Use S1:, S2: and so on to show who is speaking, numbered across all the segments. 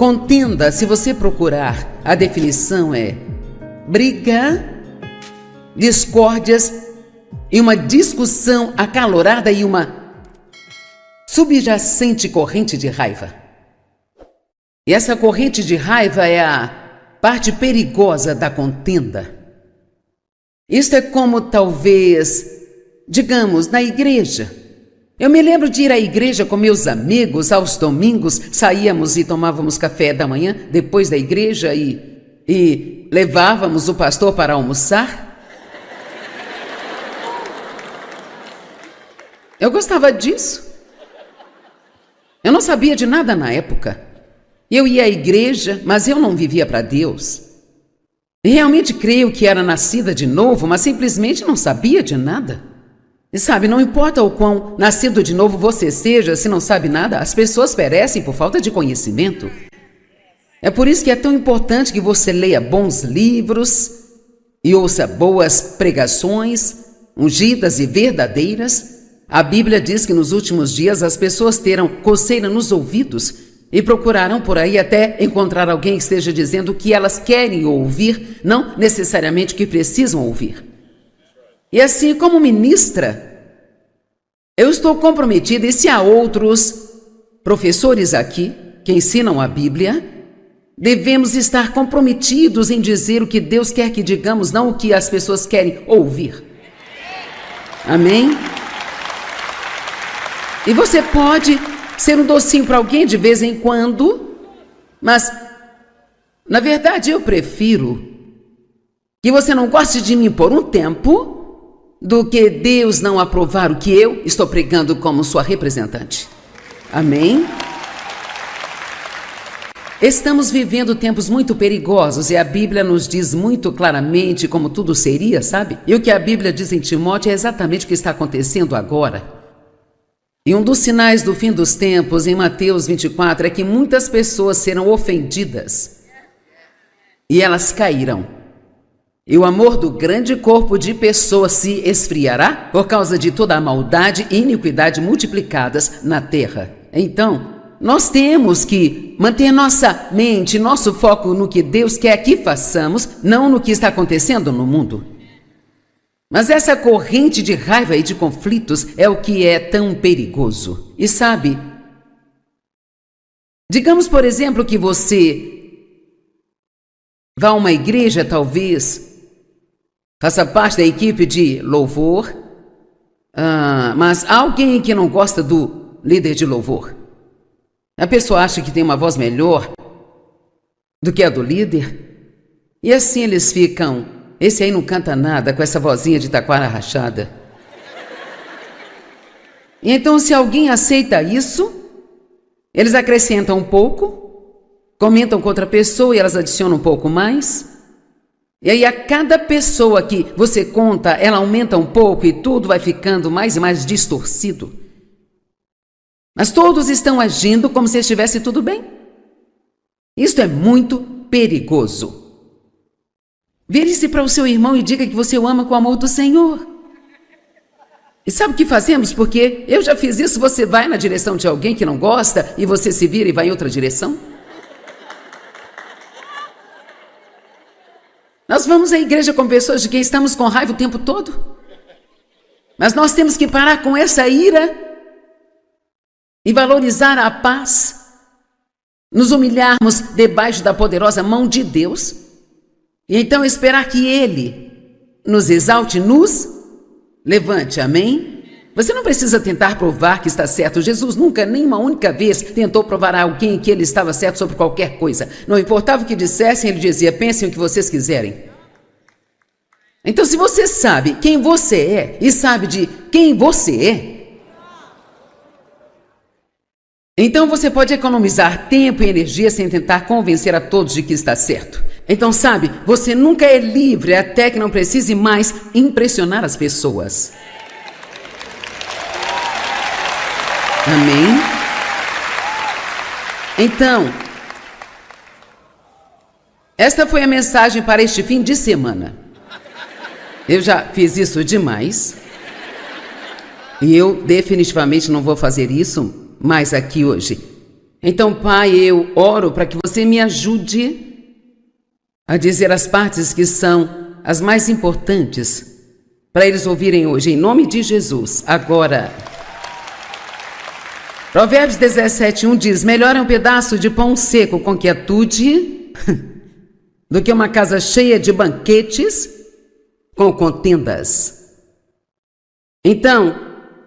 S1: Contenda, se você procurar, a definição é briga, discórdias e uma discussão acalorada e uma subjacente corrente de raiva. E essa corrente de raiva é a parte perigosa da contenda. Isto é como talvez, digamos, na igreja. Eu me lembro de ir à igreja com meus amigos aos domingos, saíamos e tomávamos café da manhã depois da igreja e levávamos o pastor para almoçar. Eu gostava disso. Eu não sabia de nada na época. Eu ia à igreja, mas eu não vivia para Deus. Realmente creio que era nascida de novo, mas simplesmente não sabia de nada. E sabe, não importa o quão nascido de novo você seja, se não sabe nada, as pessoas perecem por falta de conhecimento. É por isso que é tão importante que você leia bons livros e ouça boas pregações, ungidas e verdadeiras. A Bíblia diz que nos últimos dias as pessoas terão coceira nos ouvidos e procurarão por aí até encontrar alguém que esteja dizendo o que elas querem ouvir, não necessariamente o que precisam ouvir. E assim, como ministra, eu estou comprometida, e se há outros professores aqui que ensinam a Bíblia, devemos estar comprometidos em dizer o que Deus quer que digamos, não o que as pessoas querem ouvir. Amém? E você pode ser um docinho para alguém de vez em quando, mas, na verdade, eu prefiro que você não goste de mim por um tempo do que Deus não aprovar o que eu estou pregando como sua representante. Amém? Estamos vivendo tempos muito perigosos e a Bíblia nos diz muito claramente como tudo seria, sabe? E o que a Bíblia diz em Timóteo é exatamente o que está acontecendo agora. E um dos sinais do fim dos tempos, em Mateus 24, é que muitas pessoas serão ofendidas e elas cairão. E o amor do grande corpo de pessoas se esfriará por causa de toda a maldade e iniquidade multiplicadas na terra. Então, nós temos que manter nossa mente, nosso foco no que Deus quer que façamos, não no que está acontecendo no mundo. Mas essa corrente de raiva e de conflitos é o que é tão perigoso. E sabe, digamos, por exemplo, que você vá a uma igreja, talvez, faça parte da equipe de louvor, mas há alguém que não gosta do líder de louvor. A pessoa acha que tem uma voz melhor do que a do líder, e assim eles ficam... Esse aí não canta nada com essa vozinha de taquara rachada. E então, se alguém aceita isso, eles acrescentam um pouco, comentam com outra pessoa e elas adicionam um pouco mais. E aí, a cada pessoa que você conta, ela aumenta um pouco e tudo vai ficando mais e mais distorcido. Mas todos estão agindo como se estivesse tudo bem. Isto é muito perigoso. Vire-se para o seu irmão e diga que você o ama com o amor do Senhor. E sabe o que fazemos? Porque eu já fiz isso, você vai na direção de alguém que não gosta e você se vira e vai em outra direção. Nós vamos à igreja com pessoas de quem estamos com raiva o tempo todo. Mas nós temos que parar com essa ira e valorizar a paz, nos humilharmos debaixo da poderosa mão de Deus. E então esperar que Ele nos exalte, nos levante, amém? Você não precisa tentar provar que está certo. Jesus nunca, nem uma única vez, tentou provar a alguém que ele estava certo sobre qualquer coisa. Não importava o que dissessem, ele dizia, pensem o que vocês quiserem. Então, se você sabe quem você é e sabe de quem você é, então você pode economizar tempo e energia sem tentar convencer a todos de que está certo. Então, sabe, você nunca é livre até que não precise mais impressionar as pessoas. Amém? Então, esta foi a mensagem para este fim de semana. Eu já fiz isso demais. E eu definitivamente não vou fazer isso mais aqui hoje. Então, Pai, eu oro para que você me ajude a dizer as partes que são as mais importantes para eles ouvirem hoje, em nome de Jesus. Agora, Provérbios 17:1 diz: melhor é um pedaço de pão seco com quietude do que uma casa cheia de banquetes com contendas. Então,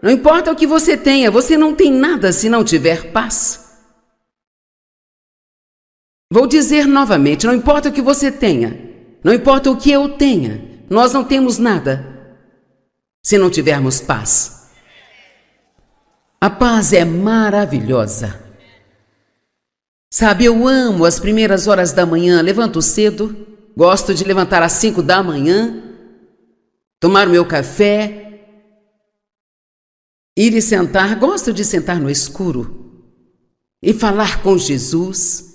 S1: não importa o que você tenha, você não tem nada se não tiver paz. Vou dizer novamente, não importa o que você tenha, não importa o que eu tenha, nós não temos nada se não tivermos paz. A paz é maravilhosa. Sabe, eu amo as primeiras horas da manhã, levanto cedo, gosto de levantar às 5 da manhã, tomar o meu café, ir e sentar, gosto de sentar no escuro e falar com Jesus.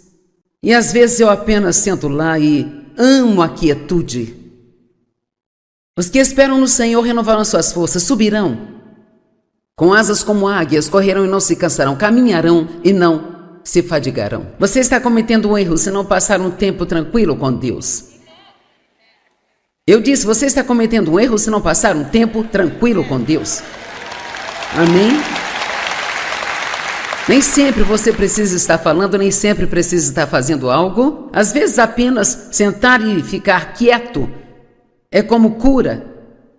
S1: E às vezes eu apenas sento lá e amo a quietude. Os que esperam no Senhor renovarão suas forças, subirão com asas como águias, correrão e não se cansarão, caminharão e não se fadigarão. Você está cometendo um erro se não passar um tempo tranquilo com Deus. Eu disse, você está cometendo um erro se não passar um tempo tranquilo com Deus. Amém? Nem sempre você precisa estar falando, nem sempre precisa estar fazendo algo. Às vezes apenas sentar e ficar quieto é como cura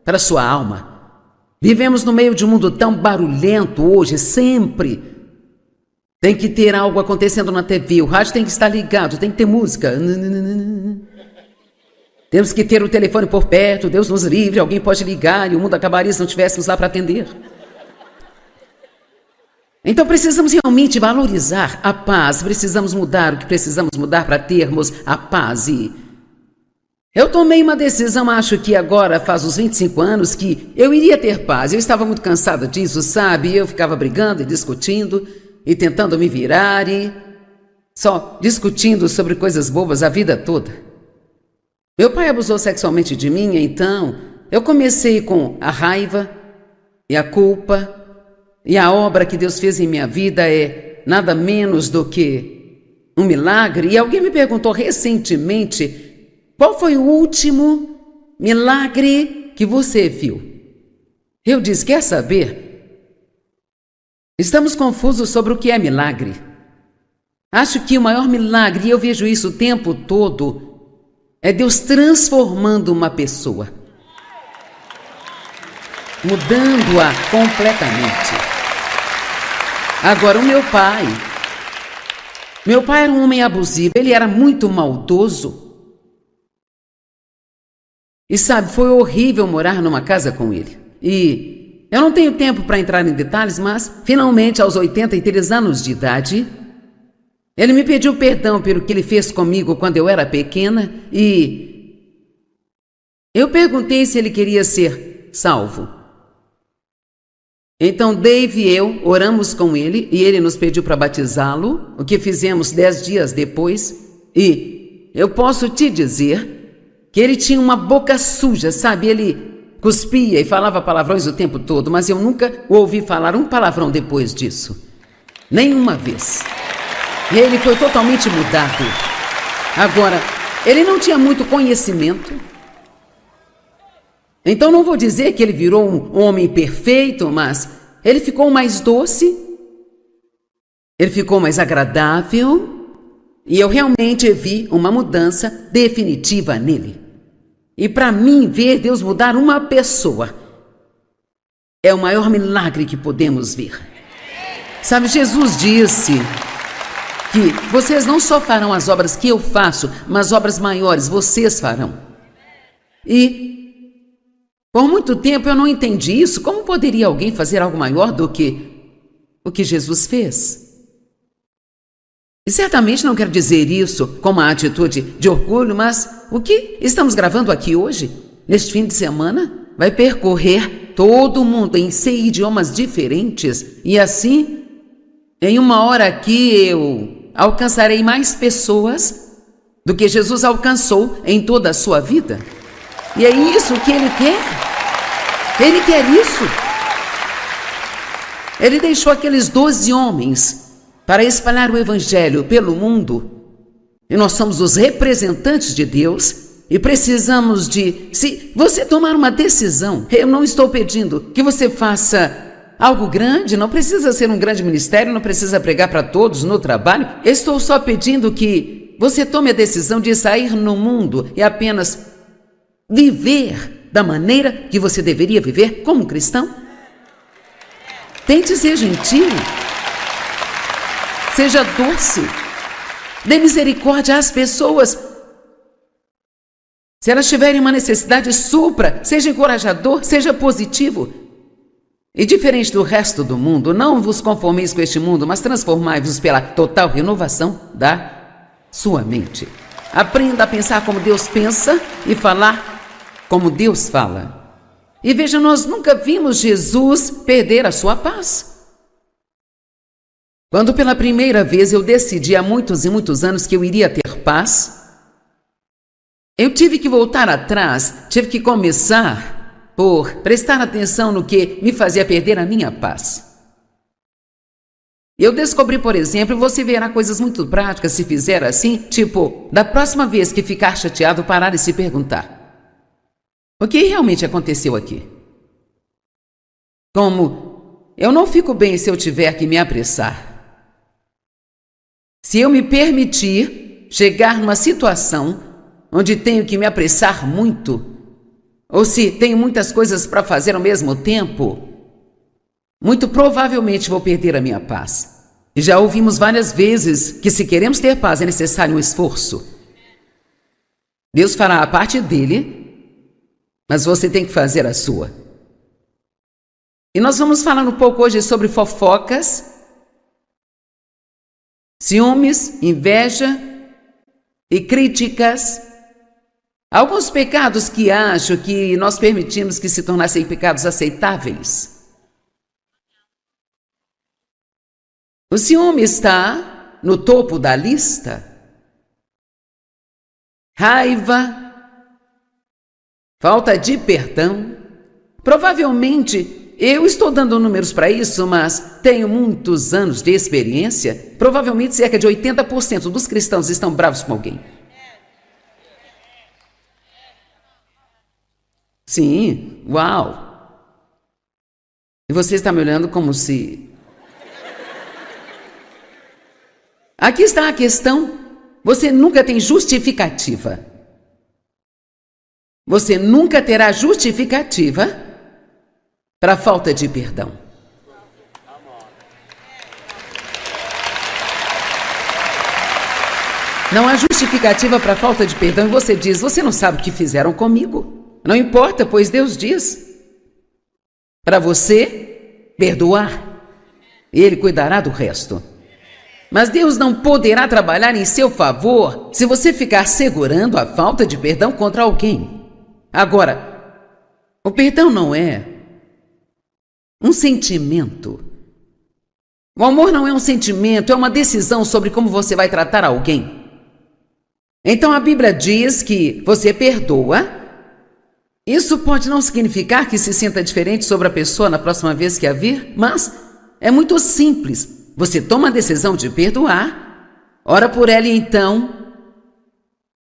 S1: para a sua alma. Vivemos no meio de um mundo tão barulhento hoje, sempre tem que ter algo acontecendo na TV, o rádio tem que estar ligado, tem que ter música. Temos que ter o telefone por perto, Deus nos livre, alguém pode ligar e o mundo acabaria se não tivéssemos lá para atender. Então precisamos realmente valorizar a paz, precisamos mudar o que precisamos mudar para termos a paz. E eu tomei uma decisão, acho que agora faz uns 25 anos, que eu iria ter paz. Eu estava muito cansada disso, sabe? Eu ficava brigando e discutindo e tentando me virar e só discutindo sobre coisas bobas a vida toda. Meu pai abusou sexualmente de mim, então eu comecei com a raiva e a culpa. E a obra que Deus fez em minha vida é nada menos do que um milagre. E alguém me perguntou recentemente, qual foi o último milagre que você viu? Eu disse, quer saber? Estamos confusos sobre o que é milagre. Acho que o maior milagre, e eu vejo isso o tempo todo, é Deus transformando uma pessoa, mudando-a completamente. Agora, o meu pai era um homem abusivo, ele era muito maldoso. E sabe, foi horrível morar numa casa com ele. E eu não tenho tempo para entrar em detalhes, mas finalmente, aos 83 anos de idade, ele me pediu perdão pelo que ele fez comigo quando eu era pequena e eu perguntei se ele queria ser salvo. Então Dave e eu oramos com ele e ele nos pediu para batizá-lo, o que fizemos 10 dias depois. E eu posso te dizer que ele tinha uma boca suja, sabe? Ele cuspia e falava palavrões o tempo todo, mas eu nunca o ouvi falar um palavrão depois disso. Nenhuma vez. E ele foi totalmente mudado. Agora, ele não tinha muito conhecimento. Então não vou dizer que ele virou um homem perfeito, mas ele ficou mais doce, ele ficou mais agradável, e eu realmente vi uma mudança definitiva nele. E para mim, ver Deus mudar uma pessoa é o maior milagre que podemos ver. Sabe, Jesus disse que vocês não só farão as obras que eu faço, mas obras maiores vocês farão. E por muito tempo eu não entendi isso. Como poderia alguém fazer algo maior do que o que Jesus fez? E certamente não quero dizer isso com uma atitude de orgulho, mas o que estamos gravando aqui hoje, neste fim de semana, vai percorrer todo o mundo em 6 idiomas diferentes. E assim, em 1 hora aqui, eu alcançarei mais pessoas do que Jesus alcançou em toda a sua vida. E é isso que Ele quer. Ele quer isso. Ele deixou aqueles 12 homens para espalhar o Evangelho pelo mundo, e nós somos os representantes de Deus, e precisamos se você tomar uma decisão, eu não estou pedindo que você faça algo grande, não precisa ser um grande ministério, não precisa pregar para todos no trabalho, estou só pedindo que você tome a decisão de sair no mundo e apenas viver da maneira que você deveria viver como cristão. Tente ser gentil, seja doce, dê misericórdia às pessoas. Se elas tiverem uma necessidade, supra, seja encorajador, seja positivo. E diferente do resto do mundo, não vos conformeis com este mundo, mas transformai-vos pela total renovação da sua mente. Aprenda a pensar como Deus pensa e falar como Deus fala. E veja, nós nunca vimos Jesus perder a sua paz. Quando pela primeira vez eu decidi há muitos e muitos anos que eu iria ter paz, eu tive que voltar atrás, tive que começar por prestar atenção no que me fazia perder a minha paz. Eu descobri, por exemplo, você verá coisas muito práticas se fizer assim, tipo, da próxima vez que ficar chateado, parar e se perguntar: o que realmente aconteceu aqui? Como, eu não fico bem se eu tiver que me apressar. Se eu me permitir chegar numa situação onde tenho que me apressar muito, ou se tenho muitas coisas para fazer ao mesmo tempo, muito provavelmente vou perder a minha paz. E já ouvimos várias vezes que se queremos ter paz é necessário um esforço. Deus fará a parte dele, mas você tem que fazer a sua. E nós vamos falar um pouco hoje sobre fofocas, ciúmes, inveja e críticas. Alguns pecados que acho que nós permitimos que se tornassem pecados aceitáveis. O ciúme está no topo da lista. Raiva, falta de perdão. Provavelmente, eu estou dando números para isso, mas tenho muitos anos de experiência. Provavelmente cerca de 80% dos cristãos estão bravos com alguém. Sim, uau! E você está me olhando como se... Aqui está a questão. Você nunca tem justificativa. Você nunca terá justificativa para a falta de perdão. Não há justificativa para a falta de perdão e você diz: você não sabe o que fizeram comigo. Não importa, pois Deus diz para você perdoar, e Ele cuidará do resto. Mas Deus não poderá trabalhar em seu favor se você ficar segurando a falta de perdão contra alguém. Agora, o perdão não é um sentimento. O amor não é um sentimento, é uma decisão sobre como você vai tratar alguém. Então a Bíblia diz que você perdoa. Isso pode não significar que se sinta diferente sobre a pessoa na próxima vez que a vir, mas é muito simples. Você toma a decisão de perdoar, ora por ela e então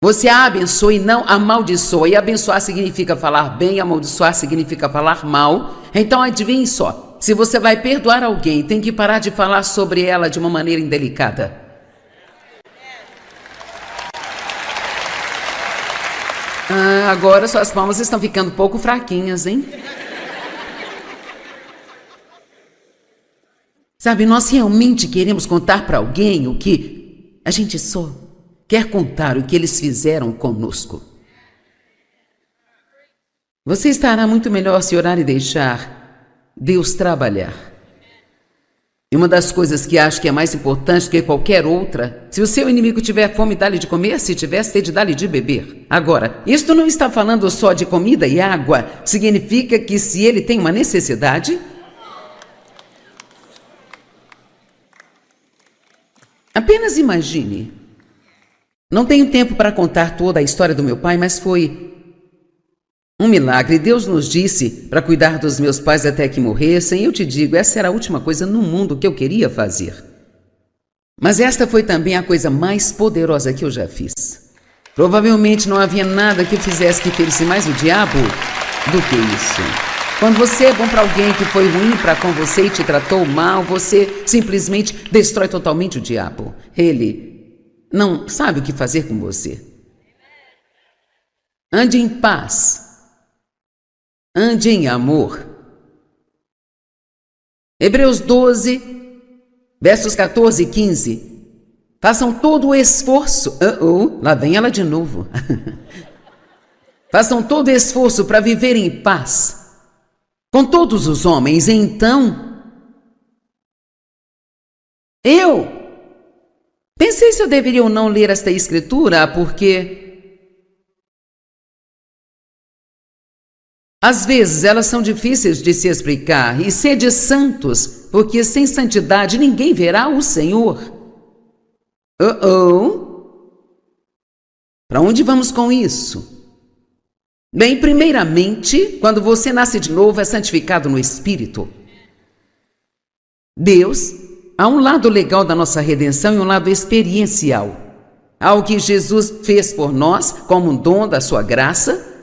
S1: você a abençoa e não amaldiçoa. E abençoar significa falar bem, amaldiçoar significa falar mal. Então adivinhe só, se você vai perdoar alguém, tem que parar de falar sobre ela de uma maneira indelicada. Agora suas palmas estão ficando um pouco fraquinhas, hein? Sabe, nós realmente queremos contar para alguém o que a gente só quer contar, o que eles fizeram conosco. Você estará muito melhor se orar e deixar Deus trabalhar. E uma das coisas que acho que é mais importante do que qualquer outra: se o seu inimigo tiver fome, dá-lhe de comer; se tiver sede, dá-lhe de beber. Agora, isto não está falando só de comida e água. Significa que se ele tem uma necessidade, apenas imagine. Não tenho tempo para contar toda a história do meu pai, mas foi um milagre. Deus nos disse para cuidar dos meus pais até que morressem. Eu te digo, essa era a última coisa no mundo que eu queria fazer. Mas esta foi também a coisa mais poderosa que eu já fiz. Provavelmente não havia nada que eu fizesse que ferisse mais o diabo do que isso. Quando você é bom para alguém que foi ruim para com você e te tratou mal, você simplesmente destrói totalmente o diabo. Ele não sabe o que fazer com você. Ande em paz. Ande em amor. Hebreus 12, versos 14 e 15. Façam todo o esforço. Lá vem ela de novo. Façam todo o esforço para viver em paz com todos os homens. Então, eu pensei se eu deveria ou não ler esta escritura, porque às vezes elas são difíceis de se explicar. E sede santos, porque sem santidade ninguém verá o Senhor. Para onde vamos com isso? Bem, primeiramente, quando você nasce de novo, é santificado no Espírito. Deus, há um lado legal da nossa redenção e um lado experiencial. Há o que Jesus fez por nós, como um dom da sua graça,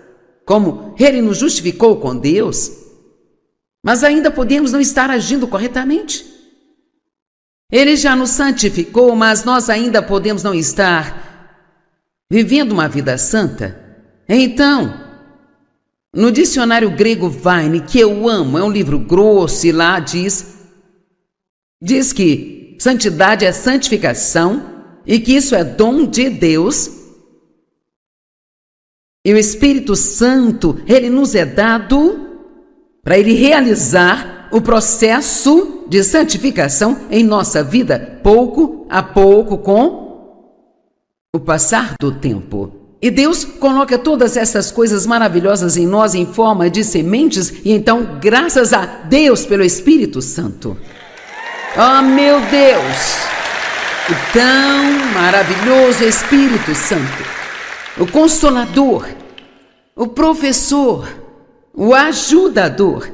S1: como Ele nos justificou com Deus, mas ainda podemos não estar agindo corretamente. Ele já nos santificou, mas nós ainda podemos não estar vivendo uma vida santa. Então, no dicionário grego Vine, que eu amo, é um livro grosso, e lá diz que santidade é santificação e que isso é dom de Deus. E o Espírito Santo, ele nos é dado para ele realizar o processo de santificação em nossa vida, pouco a pouco, com o passar do tempo. E Deus coloca todas essas coisas maravilhosas em nós em forma de sementes, e então, graças a Deus pelo Espírito Santo. Oh, meu Deus! O tão maravilhoso Espírito Santo, o Consolador, o Professor, o Ajudador.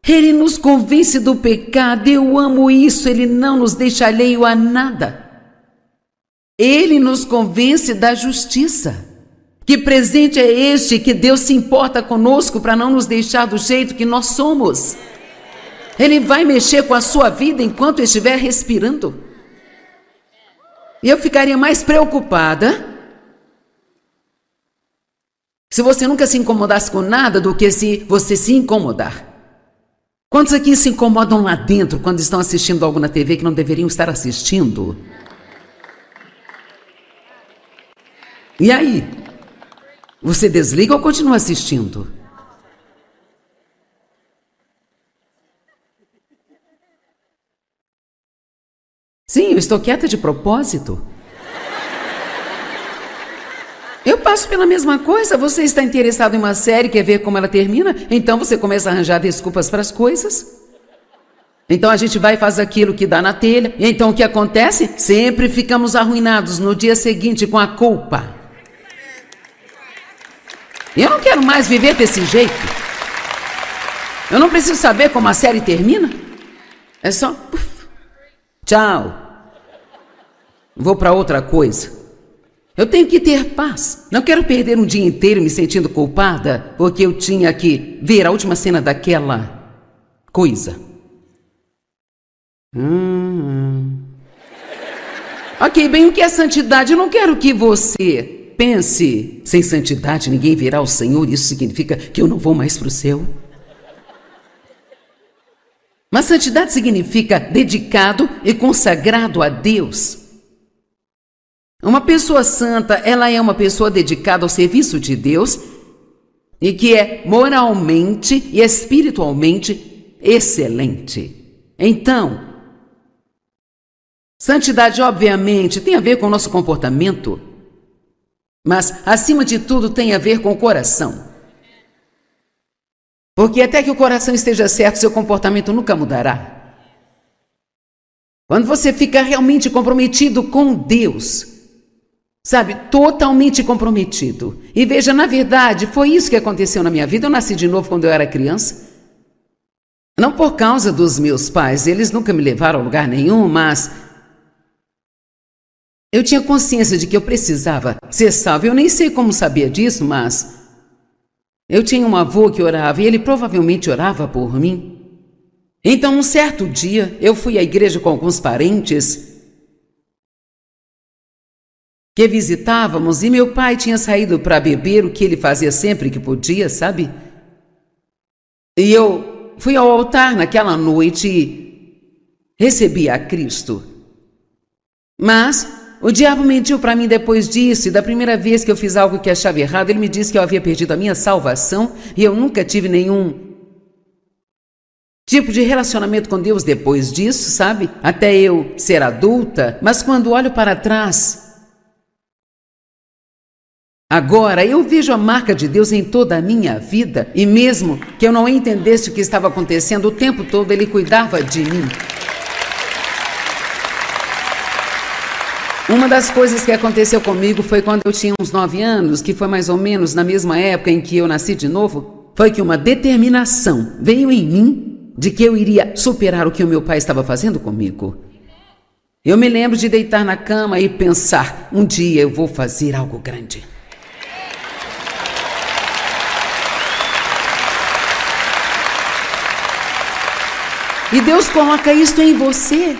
S1: Ele nos convence do pecado. Eu amo isso. Ele não nos deixa alheio a nada. Ele nos convence da justiça. Que presente é este que Deus se importa conosco para não nos deixar do jeito que nós somos? Ele vai mexer com a sua vida enquanto estiver respirando. E eu ficaria mais preocupada se você nunca se incomodasse com nada do que se você se incomodar. Quantos aqui se incomodam lá dentro quando estão assistindo algo na TV que não deveriam estar assistindo? E aí? Você desliga ou continua assistindo? Sim, eu estou quieta de propósito. Eu passo pela mesma coisa. Você está interessado em uma série, quer ver como ela termina? Então você começa a arranjar desculpas para as coisas. Então a gente vai e faz aquilo que dá na telha. E então o que acontece? Sempre ficamos arruinados no dia seguinte com a culpa. Eu não quero mais viver desse jeito. Eu não preciso saber como a série termina. É só... tchau. Vou para outra coisa. Eu tenho que ter paz. Não quero perder um dia inteiro me sentindo culpada porque eu tinha que ver a última cena daquela coisa. Ok, bem, o que é santidade? Eu não quero que você pense, sem santidade ninguém verá o Senhor. Isso significa que eu não vou mais para o céu. Mas santidade significa dedicado e consagrado a Deus. Uma pessoa santa, ela é uma pessoa dedicada ao serviço de Deus e que é moralmente e espiritualmente excelente. Então, santidade obviamente tem a ver com o nosso comportamento, mas acima de tudo tem a ver com o coração. Porque até que o coração esteja certo, seu comportamento nunca mudará. Quando você fica realmente comprometido com Deus, sabe, totalmente comprometido. E veja, na verdade, foi isso que aconteceu na minha vida. Eu nasci de novo quando eu era criança. Não por causa dos meus pais, eles nunca me levaram a lugar nenhum, mas Eu tinha consciência de que eu precisava ser salvo. Eu nem sei como sabia disso, mas eu tinha um avô que orava e ele provavelmente orava por mim. Então, um certo dia, eu fui à igreja com alguns parentes que visitávamos e meu pai tinha saído para beber, o que ele fazia sempre que podia, sabe? E eu fui ao altar naquela noite e recebi a Cristo. Mas o diabo mentiu para mim depois disso, e da primeira vez que eu fiz algo que achava errado, ele me disse que eu havia perdido a minha salvação e eu nunca tive nenhum tipo de relacionamento com Deus depois disso, sabe? Até eu ser adulta. Mas quando olho para trás, agora eu vejo a marca de Deus em toda a minha vida, e mesmo que eu não entendesse o que estava acontecendo, o tempo todo Ele cuidava de mim. Uma das coisas que aconteceu comigo foi quando eu tinha uns 9 anos, que foi mais ou menos na mesma época em que eu nasci de novo, foi que uma determinação veio em mim de que eu iria superar o que o meu pai estava fazendo comigo. Eu me lembro de deitar na cama e pensar, um dia eu vou fazer algo grande. E Deus coloca isso em você.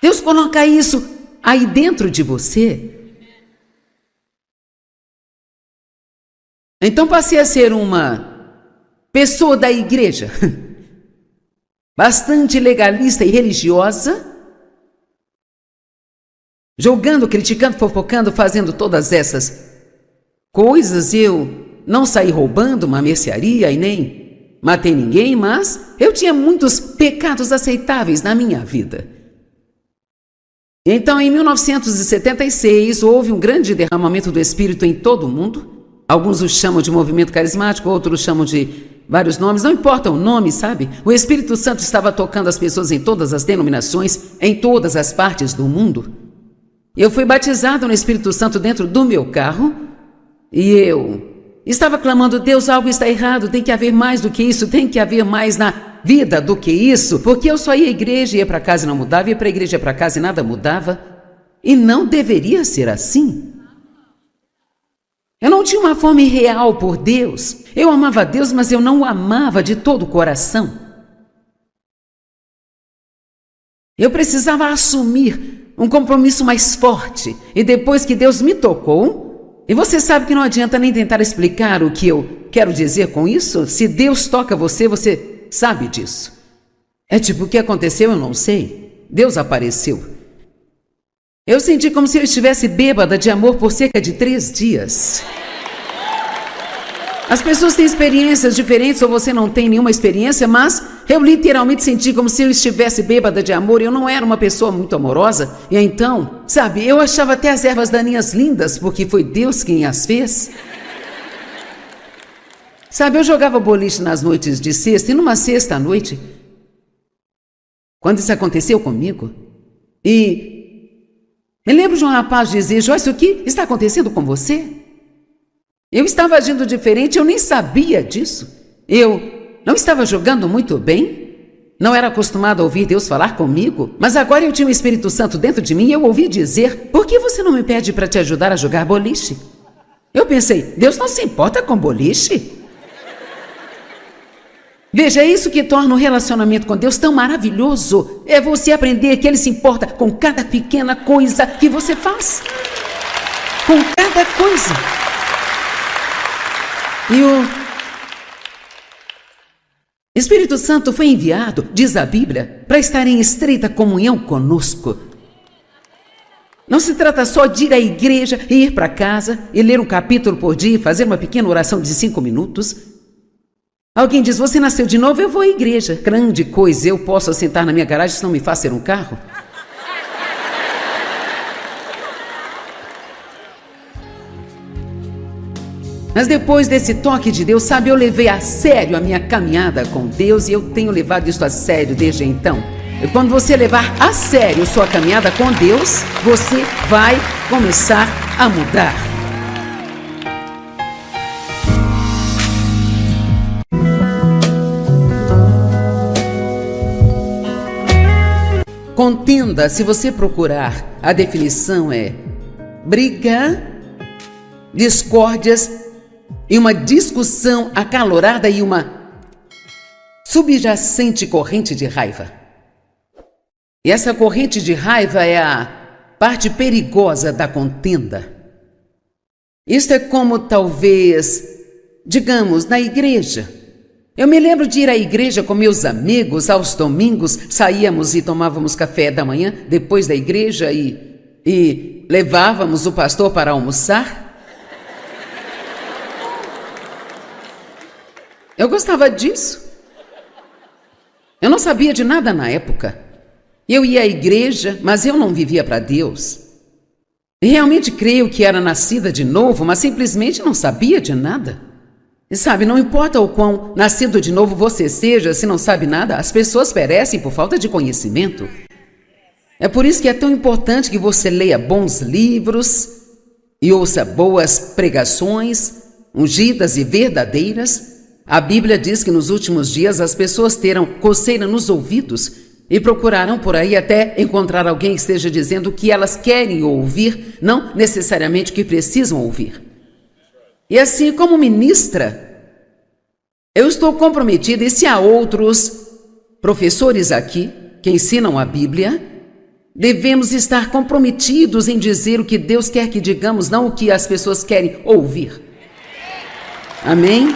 S1: Deus coloca isso aí dentro de você. Então passei a ser uma pessoa da igreja, bastante legalista e religiosa, julgando, criticando, fofocando, fazendo todas essas coisas. Eu não saí roubando uma mercearia e nem matei ninguém, mas eu tinha muitos pecados aceitáveis na minha vida. Então, em 1976, houve um grande derramamento do Espírito em todo o mundo. Alguns o chamam de movimento carismático, outros chamam de vários nomes, não importa o nome, sabe? O Espírito Santo estava tocando as pessoas em todas as denominações, em todas as partes do mundo. Eu fui batizado no Espírito Santo dentro do meu carro e eu estava clamando, Deus, algo está errado, tem que haver mais do que isso, tem que haver mais na vida do que isso, porque eu só ia à igreja, ia para casa e não mudava, ia para a igreja, ia para casa e nada mudava, e não deveria ser assim. Eu não tinha uma fome real por Deus, eu amava Deus, mas eu não o amava de todo o coração. Eu precisava assumir um compromisso mais forte, e depois que Deus me tocou, e você sabe que não adianta nem tentar explicar o que eu quero dizer com isso, se Deus toca você, você sabe disso. É tipo, o que aconteceu eu não sei. Deus apareceu. Eu senti como se eu estivesse bêbada de amor por cerca de 3 dias. As pessoas têm experiências diferentes ou você não tem nenhuma experiência, mas eu literalmente senti como se eu estivesse bêbada de amor. Eu não era uma pessoa muito amorosa. E então, sabe, eu achava até as ervas daninhas lindas, porque foi Deus quem as fez. Sabe, eu jogava boliche nas noites de sexta, e numa sexta à noite, quando isso aconteceu comigo, e me lembro de um rapaz dizer, Joyce, o que está acontecendo com você? Eu estava agindo diferente, eu nem sabia disso. Eu não estava jogando muito bem, não era acostumado a ouvir Deus falar comigo, mas agora eu tinha o Espírito Santo dentro de mim e eu ouvi dizer, por que você não me pede para te ajudar a jogar boliche? Eu pensei, Deus não se importa com boliche? Veja, é isso que torna o relacionamento com Deus tão maravilhoso. É você aprender que Ele se importa com cada pequena coisa que você faz. Com cada coisa. E o Espírito Santo foi enviado, diz a Bíblia, para estar em estreita comunhão conosco. Não se trata só de ir à igreja e ir para casa e ler um capítulo por dia e fazer uma pequena oração de 5 minutos. Alguém diz, você nasceu de novo, eu vou à igreja. Grande coisa, eu posso assentar na minha garagem se não me faz ser um carro? Mas depois desse toque de Deus, sabe, eu levei a sério a minha caminhada com Deus e eu tenho levado isso a sério desde então. E quando você levar a sério sua caminhada com Deus, você vai começar a mudar. Contenda, se você procurar, a definição é briga, discórdias e uma discussão acalorada e uma subjacente corrente de raiva. E essa corrente de raiva é a parte perigosa da contenda. Isto é como talvez, digamos, na igreja. Eu me lembro de ir à igreja com meus amigos aos domingos, saíamos e tomávamos café da manhã depois da igreja e levávamos o pastor para almoçar. Eu gostava disso. Eu não sabia de nada na época. Eu ia à igreja, mas eu não vivia para Deus. Realmente creio que era nascida de novo, mas simplesmente não sabia de nada. E sabe, não importa o quão nascido de novo você seja, se não sabe nada, as pessoas perecem por falta de conhecimento. É por isso que é tão importante que você leia bons livros e ouça boas pregações, ungidas e verdadeiras. A Bíblia diz que nos últimos dias as pessoas terão coceira nos ouvidos e procurarão por aí até encontrar alguém que esteja dizendo o que elas querem ouvir, não necessariamente o que precisam ouvir. E assim, como ministra, eu estou comprometida, e se há outros professores aqui que ensinam a Bíblia, devemos estar comprometidos em dizer o que Deus quer que digamos, não o que as pessoas querem ouvir. Amém?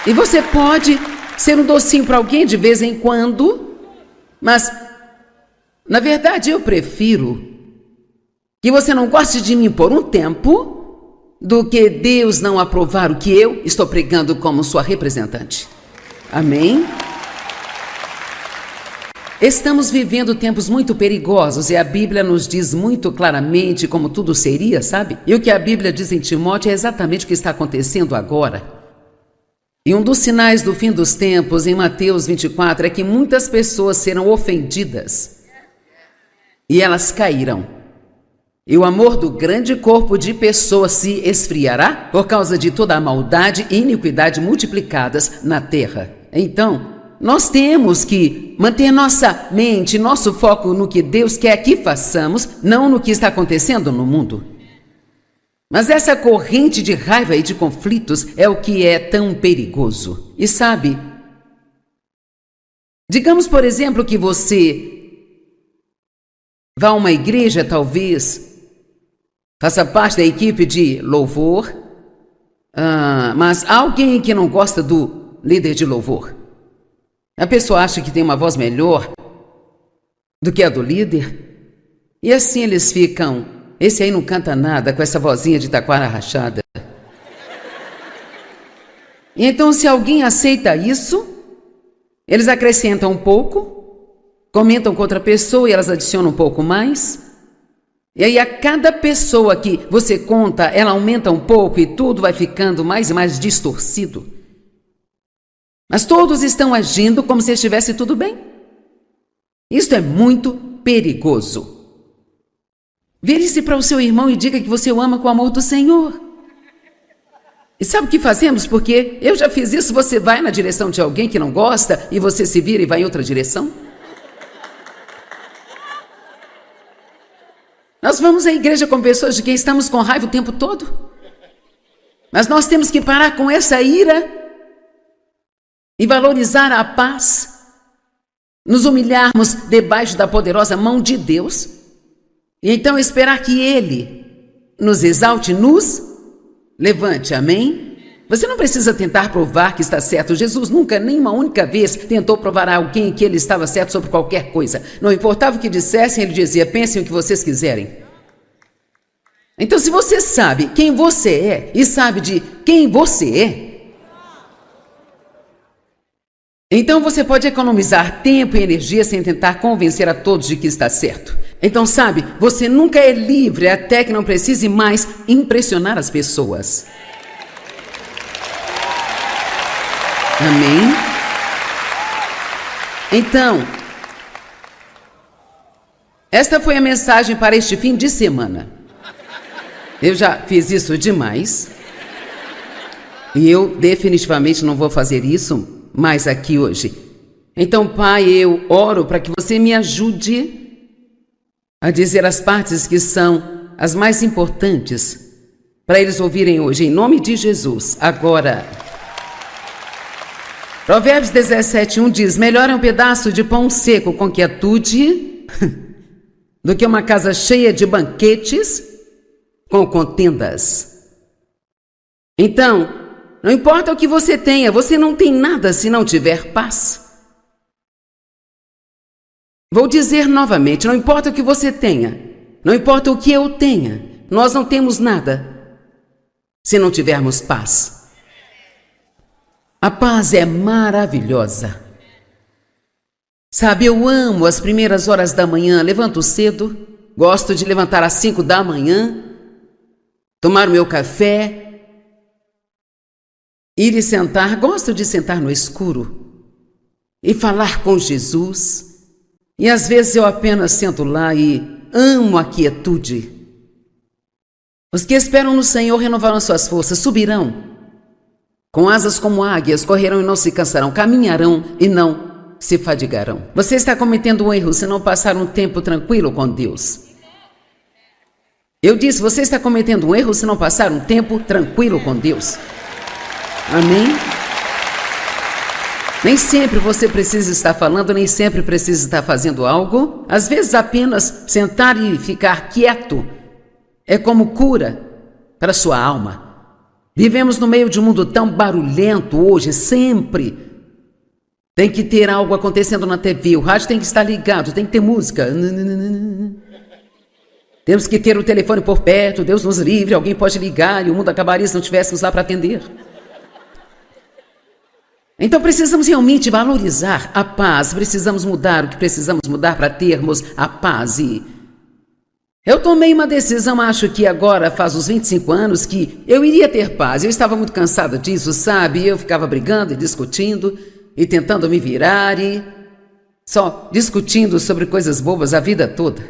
S1: E você pode ser um docinho para alguém de vez em quando, mas, na verdade, eu prefiro que você não goste de mim por um tempo do que Deus não aprovar o que eu estou pregando como sua representante. Amém? Estamos vivendo tempos muito perigosos e a Bíblia nos diz muito claramente como tudo seria, sabe? E o que a Bíblia diz em Timóteo é exatamente o que está acontecendo agora. E um dos sinais do fim dos tempos, em Mateus 24, é que muitas pessoas serão ofendidas e elas cairão. E o amor do grande corpo de pessoas se esfriará por causa de toda a maldade e iniquidade multiplicadas na terra. Então, nós temos que manter nossa mente, nosso foco no que Deus quer que façamos, não no que está acontecendo no mundo. Mas essa corrente de raiva e de conflitos é o que é tão perigoso. E sabe, digamos, por exemplo, que você vá a uma igreja, talvez, faça parte da equipe de louvor, mas há alguém que não gosta do líder de louvor. A pessoa acha que tem uma voz melhor do que a do líder, e assim eles ficam, esse aí não canta nada com essa vozinha de taquara rachada. E então, se alguém aceita isso, eles acrescentam um pouco, comentam com outra pessoa e elas adicionam um pouco mais. E aí a cada pessoa que você conta, ela aumenta um pouco e tudo vai ficando mais e mais distorcido. Mas todos estão agindo como se estivesse tudo bem. Isto é muito perigoso. Vire-se para o seu irmão e diga que você o ama com o amor do Senhor. E sabe o que fazemos? Porque eu já fiz isso, você vai na direção de alguém que não gosta e você se vira e vai em outra direção. Nós vamos à igreja com pessoas de quem estamos com raiva o tempo todo. Mas nós temos que parar com essa ira e valorizar a paz, nos humilharmos debaixo da poderosa mão de Deus, e então esperar que Ele nos exalte, nos levante, amém? Você não precisa tentar provar que está certo. Jesus nunca, nem uma única vez, tentou provar a alguém que ele estava certo sobre qualquer coisa. Não importava o que dissessem, ele dizia, pensem o que vocês quiserem. Então, se você sabe quem você é e sabe de quem você é, então você pode economizar tempo e energia sem tentar convencer a todos de que está certo. Então, sabe, você nunca é livre até que não precise mais impressionar as pessoas. Amém? Então, esta foi a mensagem para este fim de semana. Eu já fiz isso demais. E eu definitivamente não vou fazer isso mais aqui hoje. Então, Pai, eu oro para que você me ajude a dizer as partes que são as mais importantes para eles ouvirem hoje, em nome de Jesus. Agora, Provérbios 17:1 diz: melhor é um pedaço de pão seco com quietude do que uma casa cheia de banquetes com contendas. Então, não importa o que você tenha, você não tem nada se não tiver paz. Vou dizer novamente, não importa o que você tenha, não importa o que eu tenha, nós não temos nada se não tivermos paz. A paz é maravilhosa. Sabe, eu amo as primeiras horas da manhã, levanto cedo, gosto de levantar às 5 da manhã, tomar o meu café, ir e sentar, gosto de sentar no escuro e falar com Jesus. E às vezes eu apenas sento lá e amo a quietude. Os que esperam no Senhor renovarão suas forças, subirão com asas como águias, correrão e não se cansarão, caminharão e não se fadigarão. Você está cometendo um erro se não passar um tempo tranquilo com Deus. Eu disse, você está cometendo um erro se não passar um tempo tranquilo com Deus. Amém? Nem sempre você precisa estar falando, nem sempre precisa estar fazendo algo. Às vezes apenas sentar e ficar quieto é como cura para a sua alma. Vivemos no meio de um mundo tão barulhento hoje, sempre tem que ter algo acontecendo na TV, o rádio tem que estar ligado, tem que ter música. Temos que ter o telefone por perto, Deus nos livre, alguém pode ligar e o mundo acabaria se não tivéssemos lá para atender. Então precisamos realmente valorizar a paz, precisamos mudar o que precisamos mudar para termos a paz. E eu tomei uma decisão, acho que agora faz uns 25 anos, que eu iria ter paz. Eu estava muito cansada disso, sabe? Eu ficava brigando e discutindo e tentando me virar e só discutindo sobre coisas bobas a vida toda.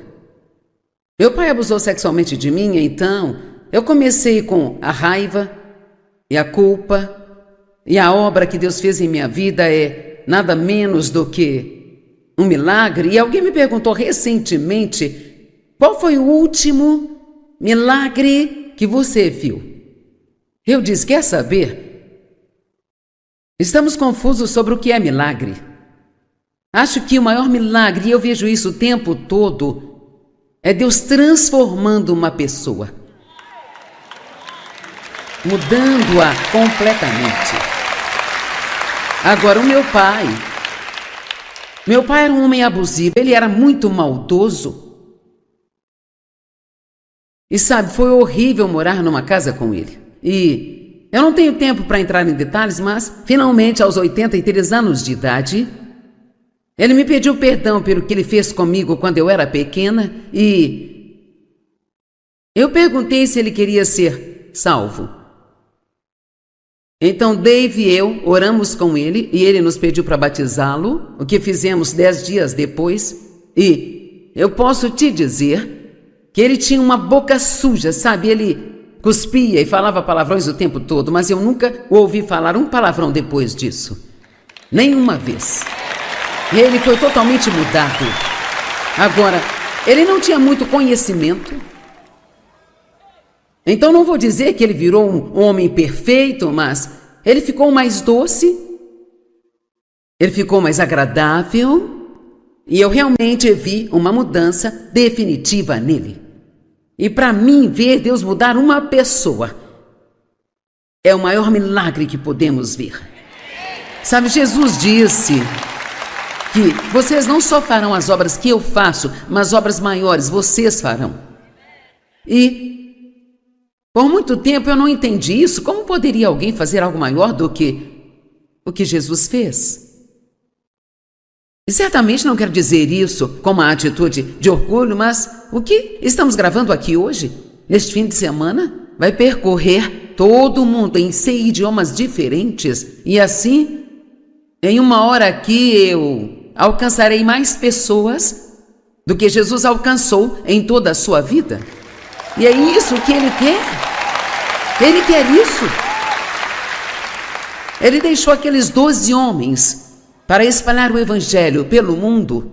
S1: Meu pai abusou sexualmente de mim, então eu comecei com a raiva e a culpa. E a obra que Deus fez em minha vida é nada menos do que um milagre. E alguém me perguntou recentemente, qual foi o último milagre que você viu? Eu disse, quer saber? Estamos confusos sobre o que é milagre. Acho que o maior milagre, e eu vejo isso o tempo todo, é Deus transformando uma pessoa, mudando-a completamente. Agora, o meu pai era um homem abusivo, ele era muito maldoso. E sabe, foi horrível morar numa casa com ele. E eu não tenho tempo para entrar em detalhes, mas finalmente, aos 83 anos de idade, ele me pediu perdão pelo que ele fez comigo quando eu era pequena e eu perguntei se ele queria ser salvo. Então Dave e eu oramos com ele e ele nos pediu para batizá-lo, o que fizemos 10 dias depois. E eu posso te dizer que ele tinha uma boca suja, sabe? Ele cuspia e falava palavrões o tempo todo, mas eu nunca o ouvi falar um palavrão depois disso. Nenhuma vez. E ele foi totalmente mudado. Agora, ele não tinha muito conhecimento. Então não vou dizer que ele virou um homem perfeito, mas ele ficou mais doce, ele ficou mais agradável, e eu realmente vi uma mudança definitiva nele. E para mim, ver Deus mudar uma pessoa é o maior milagre que podemos ver. Sabe, Jesus disse que vocês não só farão as obras que eu faço, mas obras maiores vocês farão. E por muito tempo eu não entendi isso. Como poderia alguém fazer algo maior do que o que Jesus fez? E certamente não quero dizer isso com uma atitude de orgulho, mas o que estamos gravando aqui hoje, neste fim de semana, vai percorrer todo o mundo em 6 idiomas diferentes. E assim, em uma hora aqui, eu alcançarei mais pessoas do que Jesus alcançou em toda a sua vida. E é isso que Ele quer. Ele quer isso. Ele deixou aqueles 12 homens para espalhar o Evangelho pelo mundo,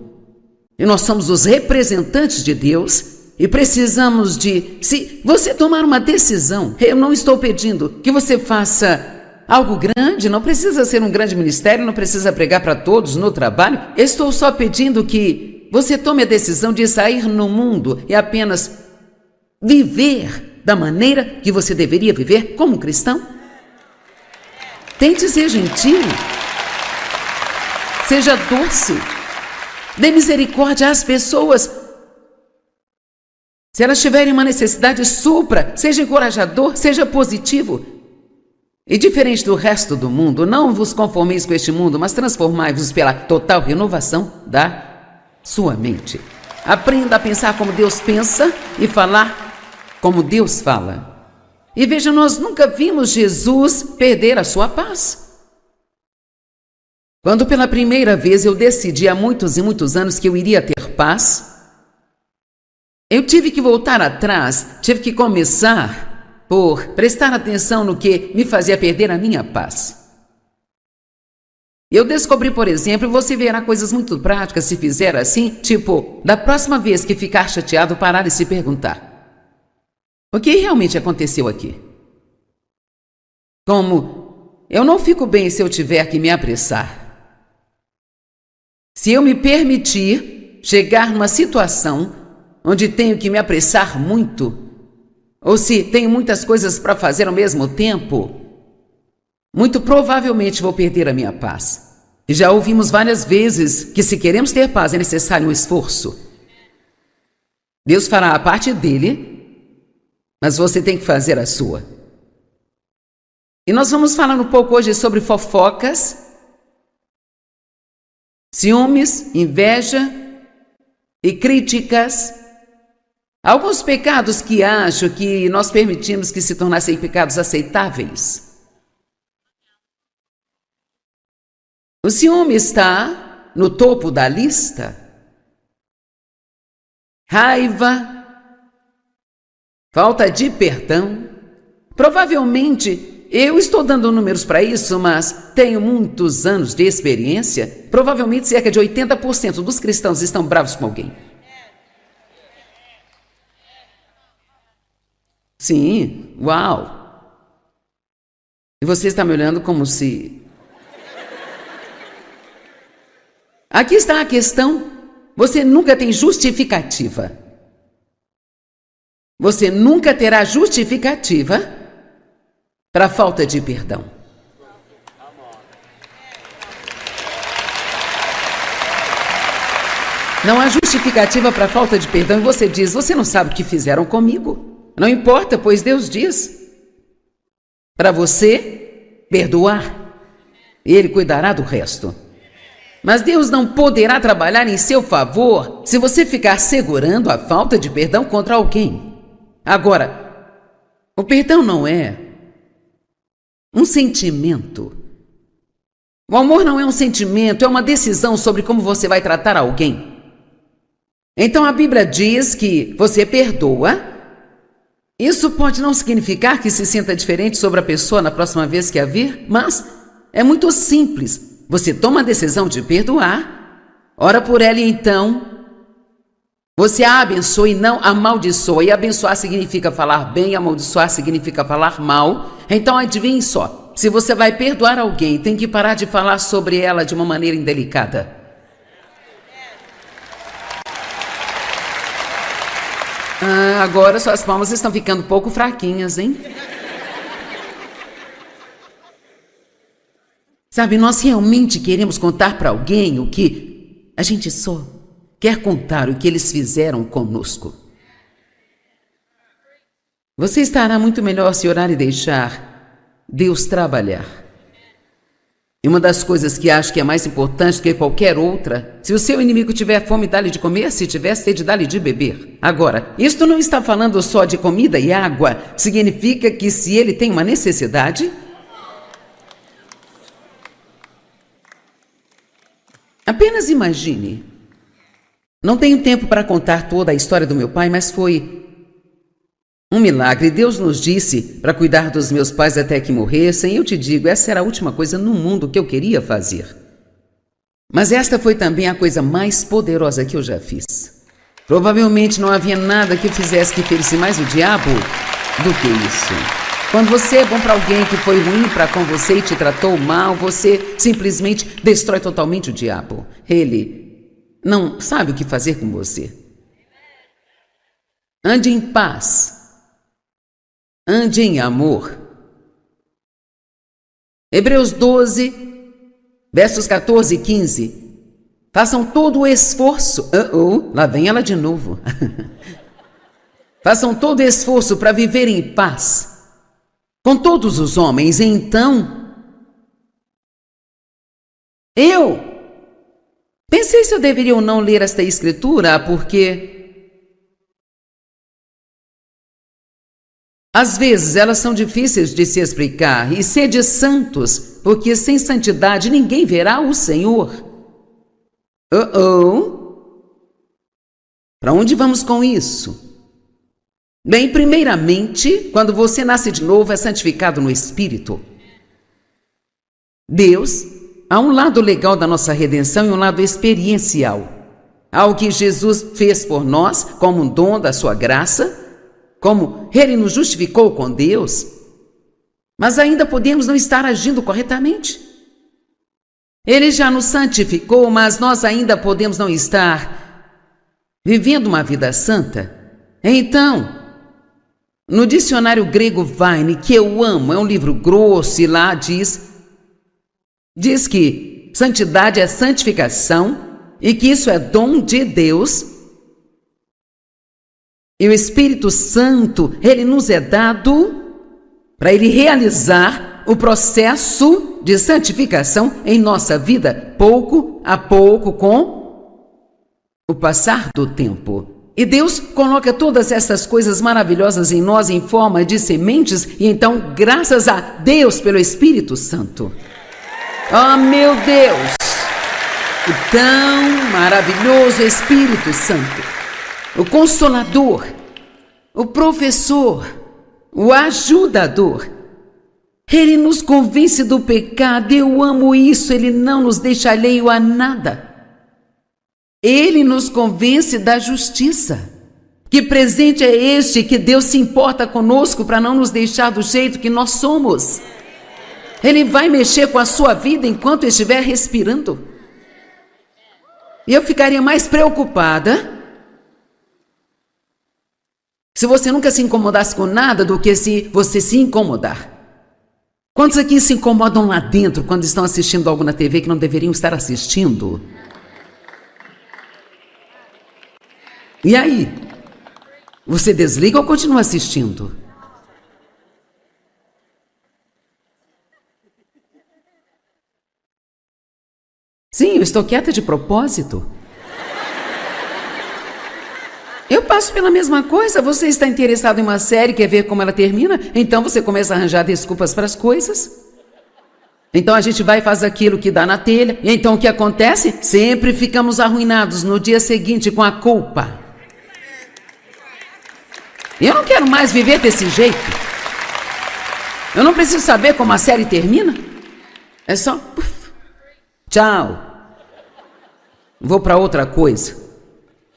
S1: e nós somos os representantes de Deus, e precisamos de... Se você tomar uma decisão, eu não estou pedindo que você faça algo grande, não precisa ser um grande ministério, não precisa pregar para todos no trabalho, estou só pedindo que você tome a decisão de sair no mundo e apenas viver da maneira que você deveria viver como cristão. Tente ser gentil, seja doce, dê misericórdia às pessoas. Se elas tiverem uma necessidade, supra, seja encorajador, seja positivo. E diferente do resto do mundo, não vos conformeis com este mundo, mas transformai-vos pela total renovação da sua mente. Aprenda a pensar como Deus pensa e falar como Deus fala. E veja, nós nunca vimos Jesus perder a sua paz. Quando pela primeira vez eu decidi há muitos e muitos anos que eu iria ter paz, eu tive que voltar atrás, tive que começar por prestar atenção no que me fazia perder a minha paz. Eu descobri, por exemplo, você verá coisas muito práticas se fizer assim, tipo, da próxima vez que ficar chateado, parar e se perguntar: o que realmente aconteceu aqui? Como, eu não fico bem se eu tiver que me apressar. Se eu me permitir chegar numa situação onde tenho que me apressar muito, ou se tenho muitas coisas para fazer ao mesmo tempo, muito provavelmente vou perder a minha paz. E já ouvimos várias vezes que se queremos ter paz é necessário um esforço. Deus fará a parte dele, mas você tem que fazer a sua. E nós vamos falar um pouco hoje sobre fofocas, ciúmes, inveja e críticas. Alguns pecados que acho que nós permitimos que se tornassem pecados aceitáveis. O ciúme está no topo da lista. Raiva, falta de perdão. Provavelmente, eu estou dando números para isso, mas tenho muitos anos de experiência. Provavelmente cerca de 80% dos cristãos estão bravos com alguém. Sim, uau! E você está me olhando como se... Aqui está a questão. Você nunca tem justificativa. Você nunca terá justificativa para a falta de perdão. Não há justificativa para a falta de perdão e você diz: você não sabe o que fizeram comigo. Não importa, pois Deus diz para você perdoar e Ele cuidará do resto. Mas Deus não poderá trabalhar em seu favor se você ficar segurando a falta de perdão contra alguém. Agora, o perdão não é um sentimento. O amor não é um sentimento, é uma decisão sobre como você vai tratar alguém. Então a Bíblia diz que você perdoa. Isso pode não significar que se sinta diferente sobre a pessoa na próxima vez que a vir, mas é muito simples. Você toma a decisão de perdoar, ora por ela e então você a abençoa e não amaldiçoa. E abençoar significa falar bem, amaldiçoar significa falar mal. Então adivinhe só, se você vai perdoar alguém, tem que parar de falar sobre ela de uma maneira indelicada. Agora suas palmas estão ficando um pouco fraquinhas, hein? Sabe, nós realmente queremos contar para alguém o que a gente só quer contar, o que eles fizeram conosco. Você estará muito melhor se orar e deixar Deus trabalhar. E uma das coisas que acho que é mais importante do que qualquer outra, se o seu inimigo tiver fome, dá-lhe de comer, se tiver sede, dá-lhe de beber. Agora, isto não está falando só de comida e água, significa que se ele tem uma necessidade, apenas imagine. Não tenho tempo para contar toda a história do meu pai, mas foi um milagre. Deus nos disse para cuidar dos meus pais até que morressem. Eu te digo, essa era a última coisa no mundo que eu queria fazer. Mas esta foi também a coisa mais poderosa que eu já fiz. Provavelmente não havia nada que fizesse que ferisse mais o diabo do que isso. Quando você é bom para alguém que foi ruim para com você e te tratou mal, você simplesmente destrói totalmente o diabo. Ele não sabe o que fazer com você. Ande em paz. Ande em amor. Hebreus 12, versos 14 e 15. Façam todo o esforço. Lá vem ela de novo. Façam todo o esforço para viver em paz com todos os homens. Então, eu pensei se eu deveria ou não ler esta escritura, porque às vezes elas são difíceis de se explicar. E sede santos, porque sem santidade ninguém verá o Senhor. Para onde vamos com isso? Bem, primeiramente, quando você nasce de novo, é santificado no Espírito. Deus, há um lado legal da nossa redenção e um lado experiencial. Há o que Jesus fez por nós, como um dom da sua graça, como Ele nos justificou com Deus, mas ainda podemos não estar agindo corretamente. Ele já nos santificou, mas nós ainda podemos não estar vivendo uma vida santa. Então, no dicionário grego Vine, que eu amo, é um livro grosso e lá diz que santidade é santificação e que isso é dom de Deus. E o Espírito Santo, ele nos é dado para ele realizar o processo de santificação em nossa vida, pouco a pouco, com o passar do tempo. E Deus coloca todas essas coisas maravilhosas em nós em forma de sementes, e então, graças a Deus pelo Espírito Santo. Oh, meu Deus! O tão maravilhoso Espírito Santo, o Consolador, o Professor, o Ajudador. Ele nos convence do pecado. Eu amo isso, ele não nos deixa alheio a nada. Ele nos convence da justiça. Que presente é este que Deus se importa conosco para não nos deixar do jeito que nós somos? Ele vai mexer com a sua vida enquanto estiver respirando. E eu ficaria mais preocupada se você nunca se incomodasse com nada do que se você se incomodar. Quantos aqui se incomodam lá dentro quando estão assistindo algo na TV que não deveriam estar assistindo? E aí? Você desliga ou continua assistindo? Sim, eu estou quieta de propósito. Eu passo pela mesma coisa. Você está interessado em uma série, quer ver como ela termina? Então você começa a arranjar desculpas para as coisas. Então a gente vai e faz aquilo que dá na telha. E então o que acontece? Sempre ficamos arruinados no dia seguinte com a culpa. Eu não quero mais viver desse jeito. Eu não preciso saber como a série termina. É só... tchau. Vou para outra coisa.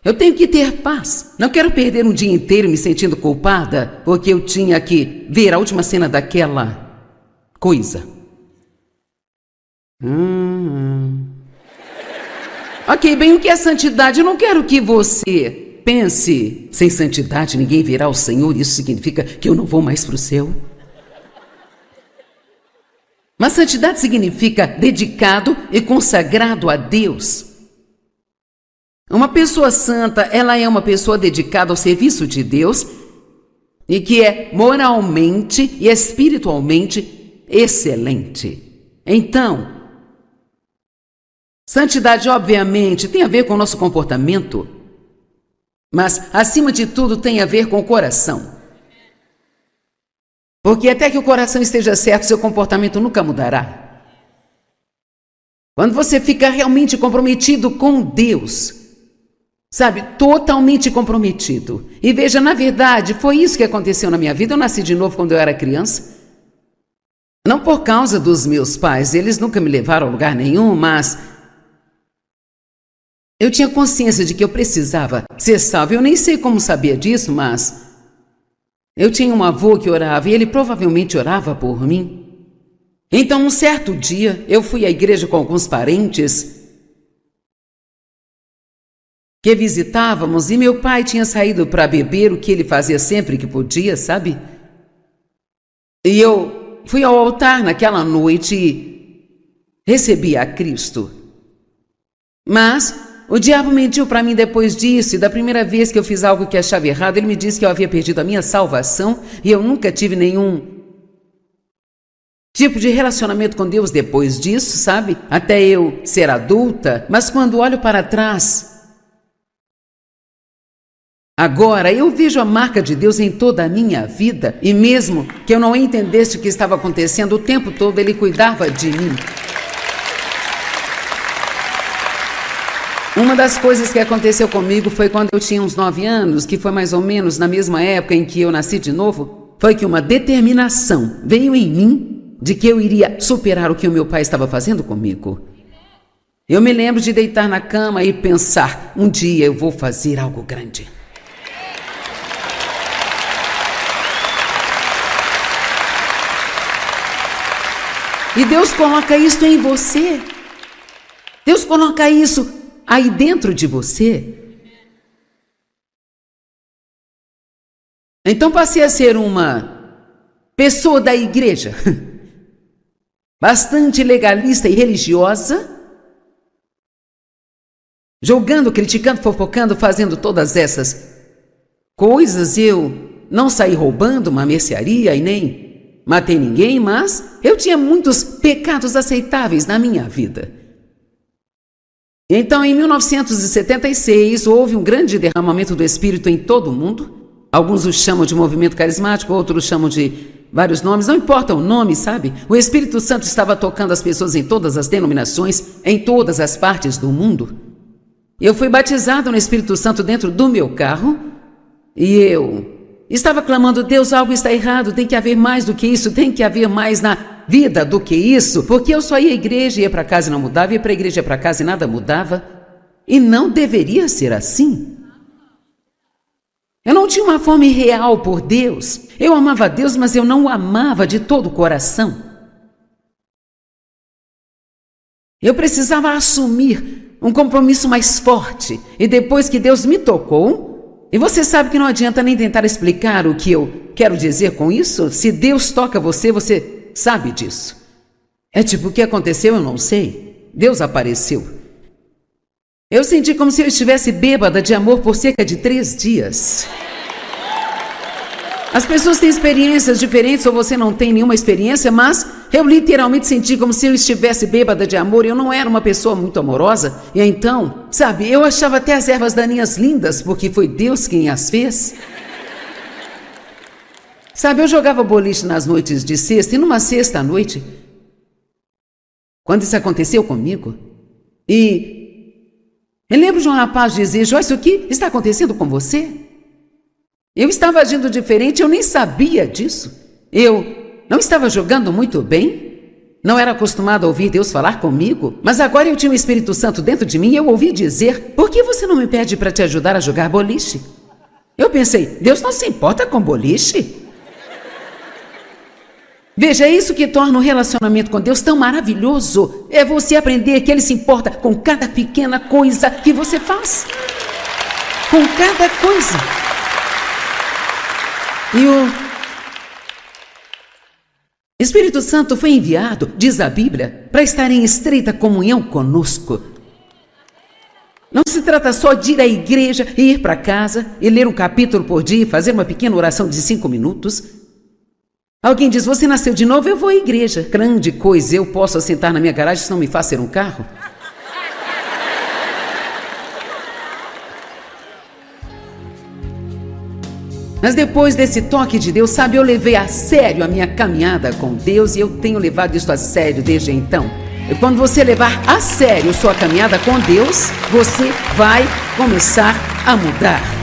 S1: Eu tenho que ter paz. Não quero perder um dia inteiro me sentindo culpada porque eu tinha que ver a última cena daquela coisa. Ok, bem, o que é santidade? Eu não quero que você pense, sem santidade ninguém verá o Senhor. Isso significa que eu não vou mais para o céu. Mas santidade significa dedicado e consagrado a Deus. Uma pessoa santa, ela é uma pessoa dedicada ao serviço de Deus e que é moralmente e espiritualmente excelente. Então, santidade obviamente tem a ver com o nosso comportamento, mas acima de tudo tem a ver com o coração. Porque até que o coração esteja certo, seu comportamento nunca mudará. Quando você fica realmente comprometido com Deus, sabe, totalmente comprometido. E veja, na verdade, foi isso que aconteceu na minha vida. Eu nasci de novo quando eu era criança. Não por causa dos meus pais, eles nunca me levaram a lugar nenhum, mas Eu tinha consciência de que eu precisava ser salvo. Eu nem sei como sabia disso, mas eu tinha um avô que orava e ele provavelmente orava por mim. Então, um certo dia, eu fui à igreja com alguns parentes que visitávamos e meu pai tinha saído para beber, o que ele fazia sempre que podia, sabe? E eu fui ao altar naquela noite e recebi a Cristo. Mas o diabo mentiu para mim depois disso, e da primeira vez que eu fiz algo que achava errado, ele me disse que eu havia perdido a minha salvação e eu nunca tive nenhum tipo de relacionamento com Deus depois disso, sabe? Até eu ser adulta. Mas quando olho para trás, agora eu vejo a marca de Deus em toda a minha vida, e mesmo que eu não entendesse o que estava acontecendo, o tempo todo Ele cuidava de mim. Uma das coisas que aconteceu comigo foi quando eu tinha uns 9 anos, que foi mais ou menos na mesma época em que eu nasci de novo, foi que uma determinação veio em mim de que eu iria superar o que o meu pai estava fazendo comigo. Eu me lembro de deitar na cama e pensar, um dia eu vou fazer algo grande. E Deus coloca isso em você. Deus coloca isso aí dentro de você. Então passei a ser uma pessoa da igreja, bastante legalista e religiosa, julgando, criticando, fofocando, fazendo todas essas coisas. Eu não saí roubando uma mercearia e nem matei ninguém, mas eu tinha muitos pecados aceitáveis na minha vida. Então, em 1976, houve um grande derramamento do Espírito em todo o mundo. Alguns o chamam de movimento carismático, outros chamam de vários nomes, não importa o nome, sabe? O Espírito Santo estava tocando as pessoas em todas as denominações, em todas as partes do mundo. Eu fui batizado no Espírito Santo dentro do meu carro e eu estava clamando, Deus, algo está errado, tem que haver mais do que isso, tem que haver mais na vida do que isso, porque eu só ia à igreja, ia para casa e não mudava, ia para a igreja, ia para casa e nada mudava, e não deveria ser assim. Eu não tinha uma fome real por Deus, eu amava Deus, mas eu não o amava de todo o coração. Eu precisava assumir um compromisso mais forte, e depois que Deus me tocou, e você sabe que não adianta nem tentar explicar o que eu quero dizer com isso, se Deus toca você, você sabe disso. É tipo, o que aconteceu eu não sei. Deus apareceu. Eu senti como se eu estivesse bêbada de amor por cerca de 3 dias. As pessoas têm experiências diferentes ou você não tem nenhuma experiência, mas eu literalmente senti como se eu estivesse bêbada de amor. Eu não era uma pessoa muito amorosa. E então, sabe, eu achava até as ervas daninhas lindas, porque foi Deus quem as fez. Sabe, eu jogava boliche nas noites de sexta, e numa sexta à noite, quando isso aconteceu comigo, e me lembro de um rapaz dizer, Joyce, o que está acontecendo com você? Eu estava agindo diferente, eu nem sabia disso. Eu não estava jogando muito bem, não era acostumado a ouvir Deus falar comigo, mas agora eu tinha o Espírito Santo dentro de mim e eu ouvi dizer, por que você não me pede para te ajudar a jogar boliche? Eu pensei, Deus não se importa com boliche? Veja, é isso que torna o relacionamento com Deus tão maravilhoso. É você aprender que Ele se importa com cada pequena coisa que você faz. Com cada coisa. E o Espírito Santo foi enviado, diz a Bíblia, para estar em estreita comunhão conosco. Não se trata só de ir à igreja e ir para casa e ler um capítulo por dia e fazer uma pequena oração de 5 minutos. Alguém diz, você nasceu de novo? Eu vou à igreja. Grande coisa, eu posso assentar na minha garagem se não me faz ser um carro? Mas depois desse toque de Deus, sabe, eu levei a sério a minha caminhada com Deus e eu tenho levado isso a sério desde então. E quando você levar a sério sua caminhada com Deus, você vai começar a mudar.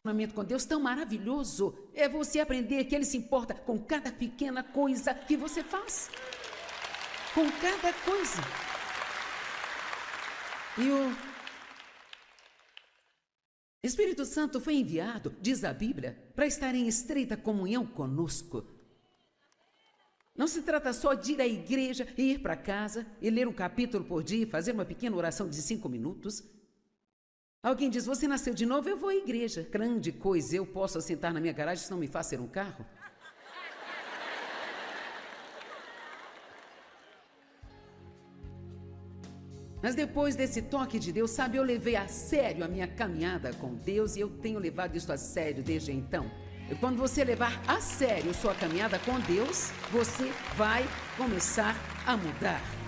S1: relacionamento com Deus tão maravilhoso é você aprender que Ele se importa com cada pequena coisa que você faz. Com cada coisa. E o Espírito Santo foi enviado, diz a Bíblia, para estar em estreita comunhão conosco. Não se trata só de ir à igreja e ir para casa e ler um capítulo por dia e fazer uma pequena oração de 5 minutos. Alguém diz, você nasceu de novo, eu vou à igreja. Grande coisa, eu posso assentar na minha garagem se não me faz ser um carro? Mas depois desse toque de Deus, sabe, eu levei a sério a minha caminhada com Deus e eu tenho levado isso a sério desde então. E quando você levar a sério sua caminhada com Deus, você vai começar a mudar.